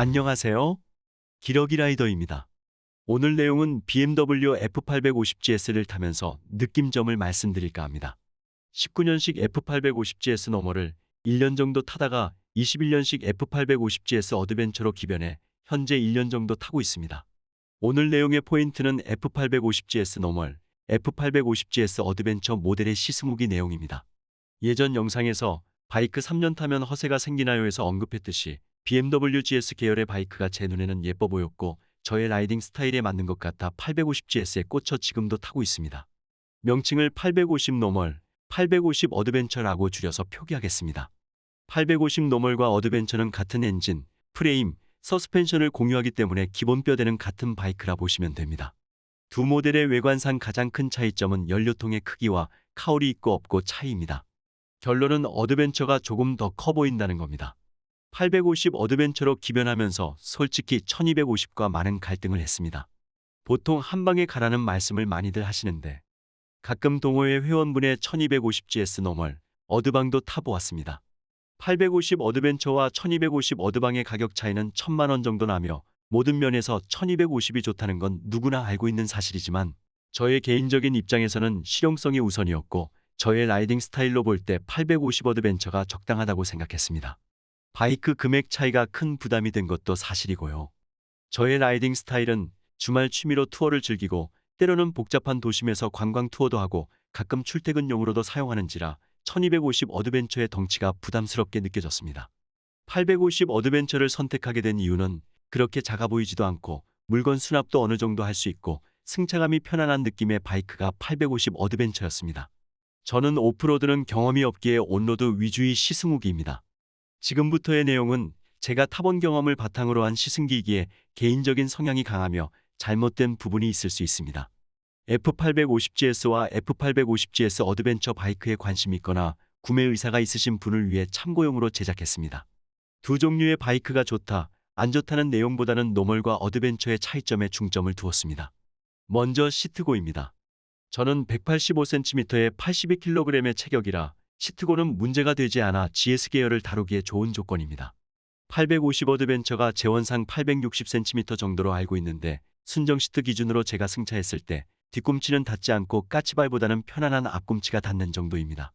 안녕하세요. 기러기 라이더입니다. 오늘 내용은 BMW F850GS를 타면서 느낌점을 말씀드릴까 합니다. 19년식 F850GS 너머를 1년 정도 타다가 21년식 F850GS 어드벤처로 기변해 현재 1년 정도 타고 있습니다. 오늘 내용의 포인트는 F850GS 너멀, F850GS 어드벤처 모델의 시승 후기 내용입니다. 예전 영상에서 바이크 3년 타면 허세가 생기나요에서 언급했듯이 BMW GS 계열의 바이크가 제 눈에는 예뻐 보였고 저의 라이딩 스타일에 맞는 것 같아 850GS에 꽂혀 지금도 타고 있습니다. 명칭을 850 노멀, 850 어드벤처라고 줄여서 표기하겠습니다. 850 노멀과 어드벤처는 같은 엔진, 프레임, 서스펜션을 공유하기 때문에 기본 뼈대는 같은 바이크라 보시면 됩니다. 두 모델의 외관상 가장 큰 차이점은 연료통의 크기와 카울이 있고 없고 차이입니다. 결론은 어드벤처가 조금 더 커 보인다는 겁니다. 850 어드벤처로 기변하면서 솔직히 1250과 많은 갈등을 했습니다. 보통 한 방에 가라는 말씀을 많이들 하시는데 가끔 동호회 회원분의 1250GS 노멀, 어드방도 타보았습니다. 850 어드벤처와 1250 어드방의 가격 차이는 1000만 원 정도 나며 모든 면에서 1250이 좋다는 건 누구나 알고 있는 사실이지만 저의 개인적인 입장에서는 실용성이 우선이었고 저의 라이딩 스타일로 볼 때 850 어드벤처가 적당하다고 생각했습니다. 바이크 금액 차이가 큰 부담이 된 것도 사실이고요. 저의 라이딩 스타일은 주말 취미로 투어를 즐기고 때로는 복잡한 도심에서 관광 투어도 하고 가끔 출퇴근용으로도 사용하는지라 1250 어드벤처의 덩치가 부담스럽게 느껴졌습니다. 850 어드벤처를 선택하게 된 이유는 그렇게 작아 보이지도 않고 물건 수납도 어느 정도 할 수 있고 승차감이 편안한 느낌의 바이크가 850 어드벤처였습니다. 저는 오프로드는 경험이 없기에 온로드 위주의 시승후기입니다. 지금부터의 내용은 제가 타본 경험을 바탕으로 한 시승기이기에 개인적인 성향이 강하며 잘못된 부분이 있을 수 있습니다. F850GS와 F850GS 어드벤처 바이크에 관심이 있거나 구매 의사가 있으신 분을 위해 참고용으로 제작했습니다. 두 종류의 바이크가 좋다, 안 좋다는 내용보다는 노멀과 어드벤처의 차이점에 중점을 두었습니다. 먼저 시트고입니다. 저는 185cm에 82kg의 체격이라 시트고는 문제가 되지 않아 GS 계열을 다루기에 좋은 조건입니다. 850 어드벤처가 재원상 860cm 정도로 알고 있는데 순정 시트 기준으로 제가 승차했을 때 뒤꿈치는 닿지 않고 까치발보다는 편안한 앞꿈치가 닿는 정도입니다.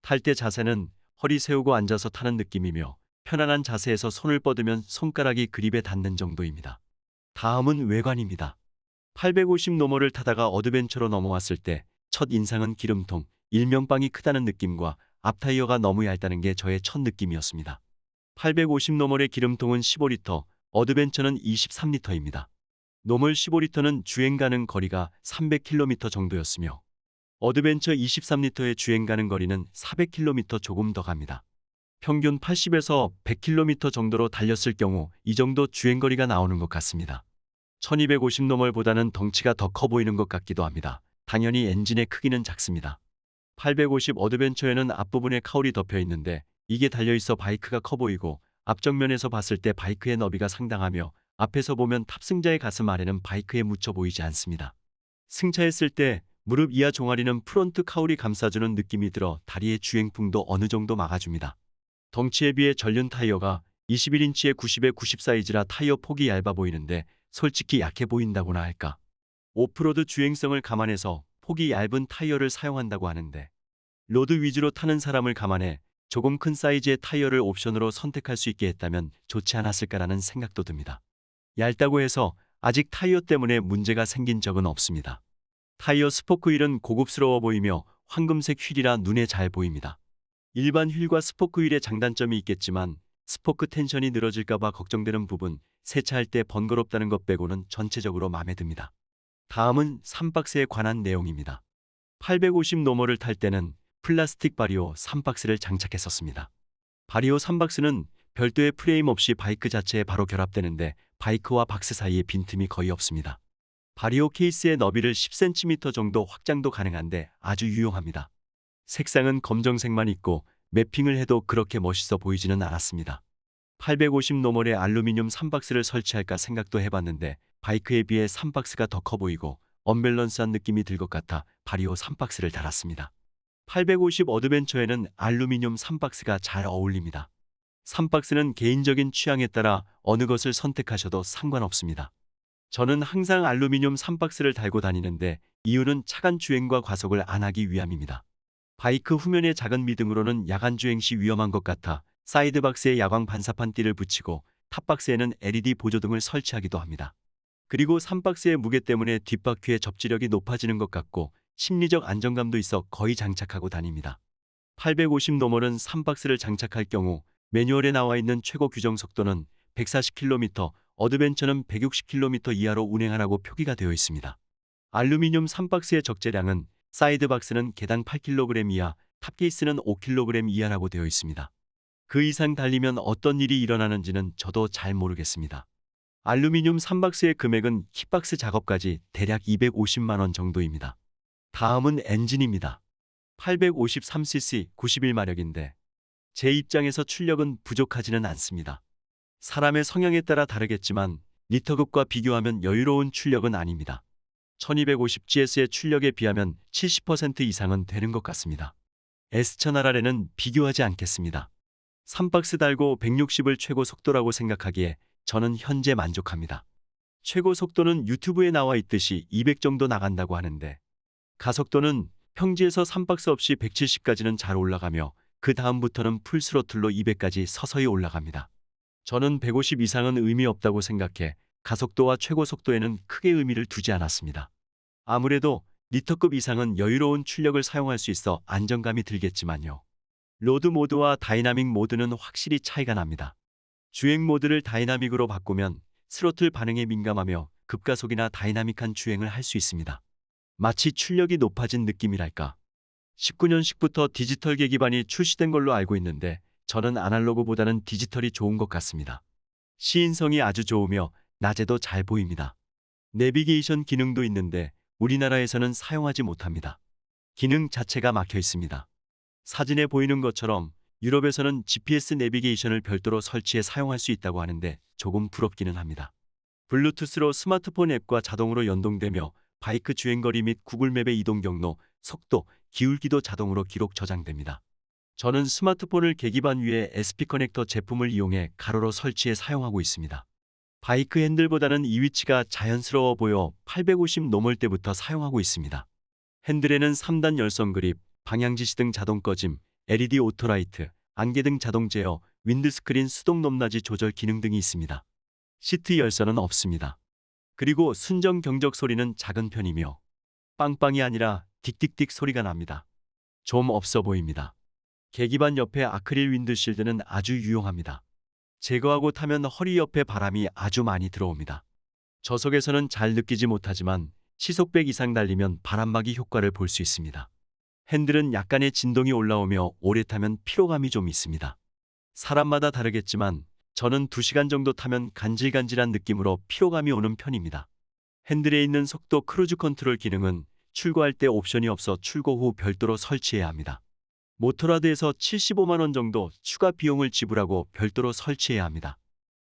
탈 때 자세는 허리 세우고 앉아서 타는 느낌이며 편안한 자세에서 손을 뻗으면 손가락이 그립에 닿는 정도입니다. 다음은 외관입니다. 850 노멀을 타다가 어드벤처로 넘어왔을 때 첫 인상은 기름통, 일명빵이 크다는 느낌과 앞타이어가 너무 얇다는 게 저의 첫 느낌이었습니다. 850 노멀의 기름통은 15리터, 어드벤처는 23리터입니다. 노멀 15리터는 주행 가능 거리가 300km 정도였으며 어드벤처 23리터의 주행 가능 거리는 400km 조금 더 갑니다. 평균 80에서 100km 정도로 달렸을 경우 이 정도 주행거리가 나오는 것 같습니다. 1250 노멀보다는 덩치가 더 커 보이는 것 같기도 합니다. 당연히 엔진의 크기는 작습니다. 850 어드벤처에는 앞부분에 카울이 덮여 있는데 이게 달려있어 바이크가 커 보이고 앞정면에서 봤을 때 바이크의 너비가 상당하며 앞에서 보면 탑승자의 가슴 아래는 바이크에 묻혀 보이지 않습니다. 승차했을 때 무릎 이하 종아리는 프론트 카울이 감싸주는 느낌이 들어 다리의 주행풍도 어느 정도 막아줍니다. 덩치에 비해 전륜 타이어가 21인치에 90에 90 사이즈라 타이어 폭이 얇아 보이는데 솔직히 약해 보인다고나 할까. 오프로드 주행성을 감안해서 폭이 얇은 타이어를 사용한다고 하는데 로드 위주로 타는 사람을 감안해 조금 큰 사이즈의 타이어를 옵션으로 선택할 수 있게 했다면 좋지 않았을까라는 생각도 듭니다. 얇다고 해서 아직 타이어 때문에 문제가 생긴 적은 없습니다. 타이어 스포크 휠은 고급스러워 보이며 황금색 휠이라 눈에 잘 보입니다. 일반 휠과 스포크 휠의 장단점이 있겠지만 스포크 텐션이 늘어질까봐 걱정되는 부분, 세차할 때 번거롭다는 것 빼고는 전체적으로 마음에 듭니다. 다음은 3박스에 관한 내용입니다. 850 노멀을 탈 때는 플라스틱 바리오 3박스를 장착했었습니다. 바리오 3박스는 별도의 프레임 없이 바이크 자체에 바로 결합되는데 바이크와 박스 사이에 빈틈이 거의 없습니다. 바리오 케이스의 너비를 10cm 정도 확장도 가능한데 아주 유용합니다. 색상은 검정색만 있고 매핑을 해도 그렇게 멋있어 보이지는 않았습니다. 850 노멀에 알루미늄 3박스를 설치할까 생각도 해봤는데 바이크에 비해 3박스가 더 커 보이고 언밸런스한 느낌이 들 것 같아 바리오 3박스를 달았습니다. 850 어드벤처에는 알루미늄 3박스가 잘 어울립니다. 3박스는 개인적인 취향에 따라 어느 것을 선택하셔도 상관없습니다. 저는 항상 알루미늄 3박스를 달고 다니는데 이유는 차간 주행과 과속을 안 하기 위함입니다. 바이크 후면의 작은 미등으로는 야간 주행 시 위험한 것 같아 사이드박스에 야광 반사판 띠를 붙이고 탑박스에는 LED 보조등을 설치하기도 합니다. 그리고 3박스의 무게 때문에 뒷바퀴의 접지력이 높아지는 것 같고 심리적 안정감도 있어 거의 장착하고 다닙니다. 850 노멀은 3박스를 장착할 경우 매뉴얼에 나와 있는 최고 규정 속도는 140km, 어드벤처는 160km 이하로 운행하라고 표기가 되어 있습니다. 알루미늄 3박스의 적재량은 사이드박스는 개당 8kg 이하, 탑케이스는 5kg 이하라고 되어 있습니다. 그 이상 달리면 어떤 일이 일어나는지는 저도 잘 모르겠습니다. 알루미늄 3박스의 금액은 킷박스 작업까지 대략 250만 원 정도입니다. 다음은 엔진입니다. 853cc 91마력인데 제 입장에서 출력은 부족하지는 않습니다. 사람의 성향에 따라 다르겠지만 리터급과 비교하면 여유로운 출력은 아닙니다. 1250GS의 출력에 비하면 70% 이상은 되는 것 같습니다. S1000RR에는 비교하지 않겠습니다. 3박스 달고 160을 최고 속도라고 생각하기에 저는 현재 만족합니다. 최고 속도는 유튜브에 나와 있듯이 200 정도 나간다고 하는데 가속도는 평지에서 3박스 없이 170까지는 잘 올라가며 그 다음부터는 풀스로틀로 200까지 서서히 올라갑니다. 저는 150 이상은 의미 없다고 생각해 가속도와 최고 속도에는 크게 의미를 두지 않았습니다. 아무래도 리터급 이상은 여유로운 출력을 사용할 수 있어 안정감이 들겠지만요. 로드 모드와 다이나믹 모드는 확실히 차이가 납니다. 주행 모드를 다이나믹으로 바꾸면 스로틀 반응에 민감하며 급가속이나 다이나믹한 주행을 할 수 있습니다. 마치 출력이 높아진 느낌이랄까. 19년식부터 디지털 계기판이 출시된 걸로 알고 있는데 저는 아날로그보다는 디지털이 좋은 것 같습니다. 시인성이 아주 좋으며 낮에도 잘 보입니다. 내비게이션 기능도 있는데 우리나라에서는 사용하지 못합니다. 기능 자체가 막혀 있습니다. 사진에 보이는 것처럼 유럽에서는 GPS 내비게이션을 별도로 설치해 사용할 수 있다고 하는데 조금 부럽기는 합니다. 블루투스로 스마트폰 앱과 자동으로 연동되며 바이크 주행거리 및 구글맵의 이동 경로, 속도, 기울기도 자동으로 기록 저장됩니다. 저는 스마트폰을 계기판 위에 SP 커넥터 제품을 이용해 가로로 설치해 사용하고 있습니다. 바이크 핸들보다는 이 위치가 자연스러워 보여 850 넘을 때부터 사용하고 있습니다. 핸들에는 3단 열선 그립, 방향지시등 자동 꺼짐, LED 오토라이트, 안개등 자동 제어, 윈드스크린 수동 높낮이 조절 기능 등이 있습니다. 시트 열선은 없습니다. 그리고 순정 경적 소리는 작은 편이며 빵빵이 아니라 딕딕딕 소리가 납니다. 좀 없어 보입니다. 계기판 옆에 아크릴 윈드실드는 아주 유용합니다. 제거하고 타면 허리 옆에 바람이 아주 많이 들어옵니다. 저속에서는 잘 느끼지 못하지만 시속 100 이상 달리면 바람막이 효과를 볼 수 있습니다. 핸들은 약간의 진동이 올라오며 오래 타면 피로감이 좀 있습니다. 사람마다 다르겠지만 저는 2시간 정도 타면 간질간질한 느낌으로 피로감이 오는 편입니다. 핸들에 있는 속도 크루즈 컨트롤 기능은 출고할 때 옵션이 없어 출고 후 별도로 설치해야 합니다. 모토라드에서 75만 원 정도 추가 비용을 지불하고 별도로 설치해야 합니다.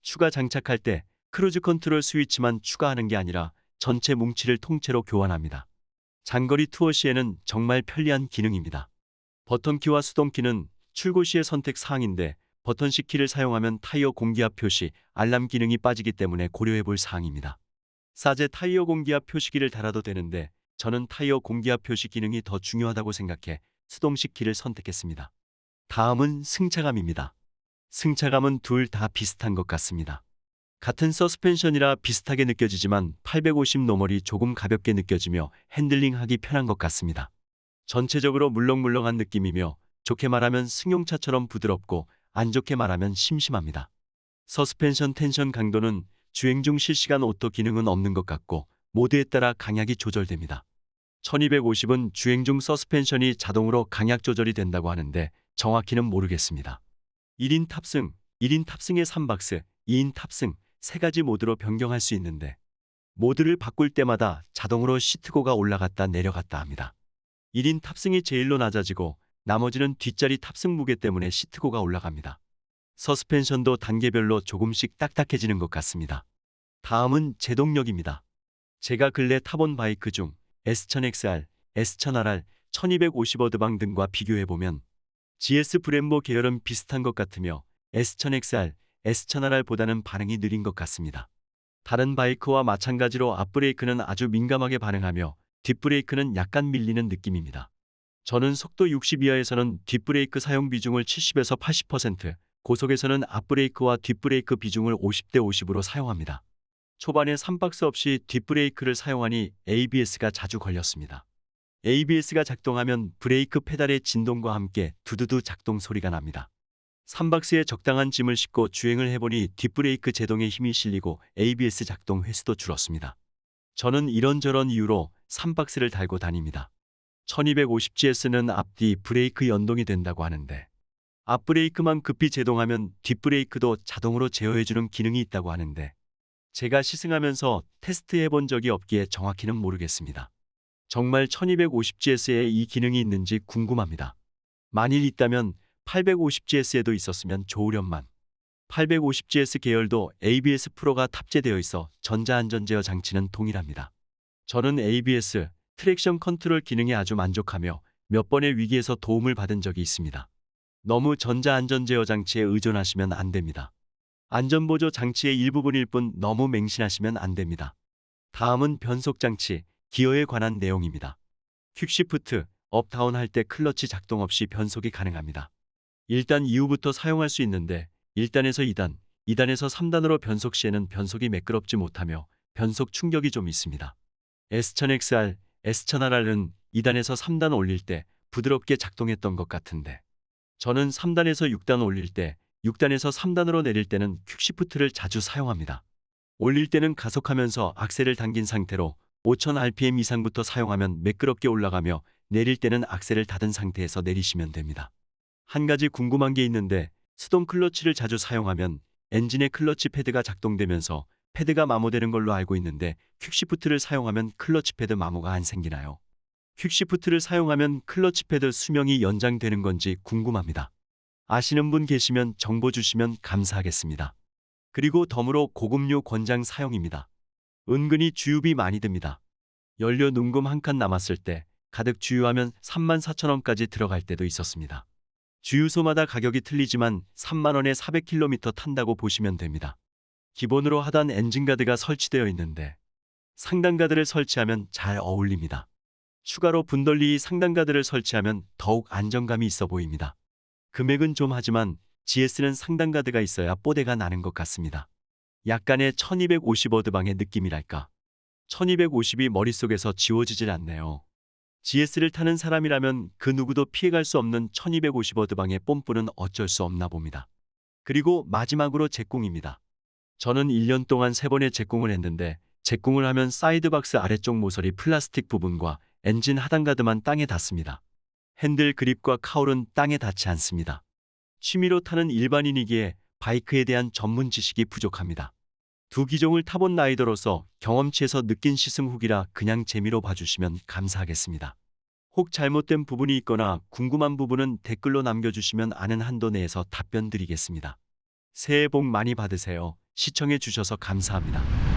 추가 장착할 때 크루즈 컨트롤 스위치만 추가하는 게 아니라 전체 뭉치를 통째로 교환합니다. 장거리 투어 시에는 정말 편리한 기능입니다. 버튼키와 수동키는 출고 시의 선택 사항인데 버튼식 키를 사용하면 타이어 공기압 표시, 알람 기능이 빠지기 때문에 고려해 볼 사항입니다. 사제 타이어 공기압 표시기를 달아도 되는데 저는 타이어 공기압 표시 기능이 더 중요하다고 생각해 수동식 키를 선택했습니다. 다음은 승차감입니다. 승차감은 둘 다 비슷한 것 같습니다. 같은 서스펜션이라 비슷하게 느껴지지만 850 노멀이 조금 가볍게 느껴지며 핸들링하기 편한 것 같습니다. 전체적으로 물렁물렁한 느낌이며 좋게 말하면 승용차처럼 부드럽고 안 좋게 말하면 심심합니다. 서스펜션 텐션 강도는 주행 중 실시간 오토 기능은 없는 것 같고 모드에 따라 강약이 조절됩니다. 1250은 주행 중 서스펜션이 자동으로 강약 조절이 된다고 하는데 정확히는 모르겠습니다. 1인 탑승, 1인 탑승의 3박스, 2인 탑승 3가지 모드로 변경할 수 있는데 모드를 바꿀 때마다 자동으로 시트고가 올라갔다 내려갔다 합니다. 1인 탑승이 제일로 낮아지고 나머지는 뒷자리 탑승 무게 때문에 시트고가 올라갑니다. 서스펜션도 단계별로 조금씩 딱딱해지는 것 같습니다. 다음은 제동력입니다. 제가 근래 타본 바이크 중 S1000XR, S1000RR, 1250 어드방 등과 비교해보면 GS 브렘보 계열은 비슷한 것 같으며 S1000XR, S1000RR보다는 반응이 느린 것 같습니다. 다른 바이크와 마찬가지로 앞브레이크는 아주 민감하게 반응하며 뒷브레이크는 약간 밀리는 느낌입니다. 저는 속도 60 이하에서는 뒷브레이크 사용 비중을 70에서 80%, 고속에서는 앞브레이크와 뒷브레이크 비중을 50대 50으로 사용합니다. 초반에 3박스 없이 뒷브레이크를 사용하니 ABS가 자주 걸렸습니다. ABS가 작동하면 브레이크 페달의 진동과 함께 두두두 작동 소리가 납니다. 3박스에 적당한 짐을 싣고 주행을 해보니 뒷브레이크 제동에 힘이 실리고 ABS 작동 횟수도 줄었습니다. 저는 이런저런 이유로 3박스를 달고 다닙니다. 1250GS는 앞뒤 브레이크 연동이 된다고 하는데 앞브레이크만 급히 제동하면 뒷브레이크도 자동으로 제어해주는 기능이 있다고 하는데 제가 시승하면서 테스트해본 적이 없기에 정확히는 모르겠습니다. 정말 1250GS에 이 기능이 있는지 궁금합니다. 만일 있다면 850GS에도 있었으면 좋으련만. 850GS 계열도 ABS 프로가 탑재되어 있어 전자안전제어 장치는 동일합니다. 저는 ABS, 트랙션 컨트롤 기능에 아주 만족하며 몇 번의 위기에서 도움을 받은 적이 있습니다. 너무 전자안전제어 장치에 의존하시면 안 됩니다. 안전보조 장치의 일부분일 뿐 너무 맹신하시면 안 됩니다. 다음은 변속장치, 기어에 관한 내용입니다. 퀵시프트, 업다운 할 때 클러치 작동 없이 변속이 가능합니다. 1단 이후부터 사용할 수 있는데 1단에서 2단, 2단에서 3단으로 변속 시에는 변속이 매끄럽지 못하며 변속 충격이 좀 있습니다. S1000XR, S1000RR은 2단에서 3단 올릴 때 부드럽게 작동했던 것 같은데 저는 3단에서 6단 올릴 때 6단에서 3단으로 내릴 때는 퀵시프트를 자주 사용합니다. 올릴 때는 가속하면서 악셀을 당긴 상태로 5000rpm 이상부터 사용하면 매끄럽게 올라가며 내릴 때는 악셀을 닫은 상태에서 내리시면 됩니다. 한 가지 궁금한 게 있는데 수동 클러치를 자주 사용하면 엔진의 클러치 패드가 작동되면서 패드가 마모되는 걸로 알고 있는데 퀵시프트를 사용하면 클러치 패드 마모가 안 생기나요? 퀵시프트를 사용하면 클러치 패드 수명이 연장되는 건지 궁금합니다. 아시는 분 계시면 정보 주시면 감사하겠습니다. 그리고 덤으로 고급류 권장 사용입니다. 은근히 주유비 많이 듭니다. 연료 눈금 한 칸 남았을 때 가득 주유하면 34,000원까지 들어갈 때도 있었습니다. 주유소마다 가격이 틀리지만 3만원에 400km 탄다고 보시면 됩니다. 기본으로 하단 엔진가드가 설치되어 있는데 상단가드를 설치하면 잘 어울립니다. 추가로 분덜리 상단가드를 설치하면 더욱 안정감이 있어 보입니다. 금액은 좀 하지만 GS는 상단가드가 있어야 뽀대가 나는 것 같습니다. 약간의 1250어드방의 느낌이랄까. 1250이 머릿속에서 지워지질 않네요. GS를 타는 사람이라면 그 누구도 피해갈 수 없는 1250어드방의 뽐뿌는 어쩔 수 없나 봅니다. 그리고 마지막으로 제꿍입니다. 저는 1년 동안 3번의 제꿍을 했는데 제꿍을 하면 사이드박스 아래쪽 모서리 플라스틱 부분과 엔진 하단가드만 땅에 닿습니다. 핸들 그립과 카울은 땅에 닿지 않습니다. 취미로 타는 일반인이기에 바이크에 대한 전문 지식이 부족합니다. 두 기종을 타본 라이더로서 경험치에서 느낀 시승 후기라 그냥 재미로 봐주시면 감사하겠습니다. 혹 잘못된 부분이 있거나 궁금한 부분은 댓글로 남겨주시면 아는 한도 내에서 답변 드리겠습니다. 새해 복 많이 받으세요. 시청해 주셔서 감사합니다.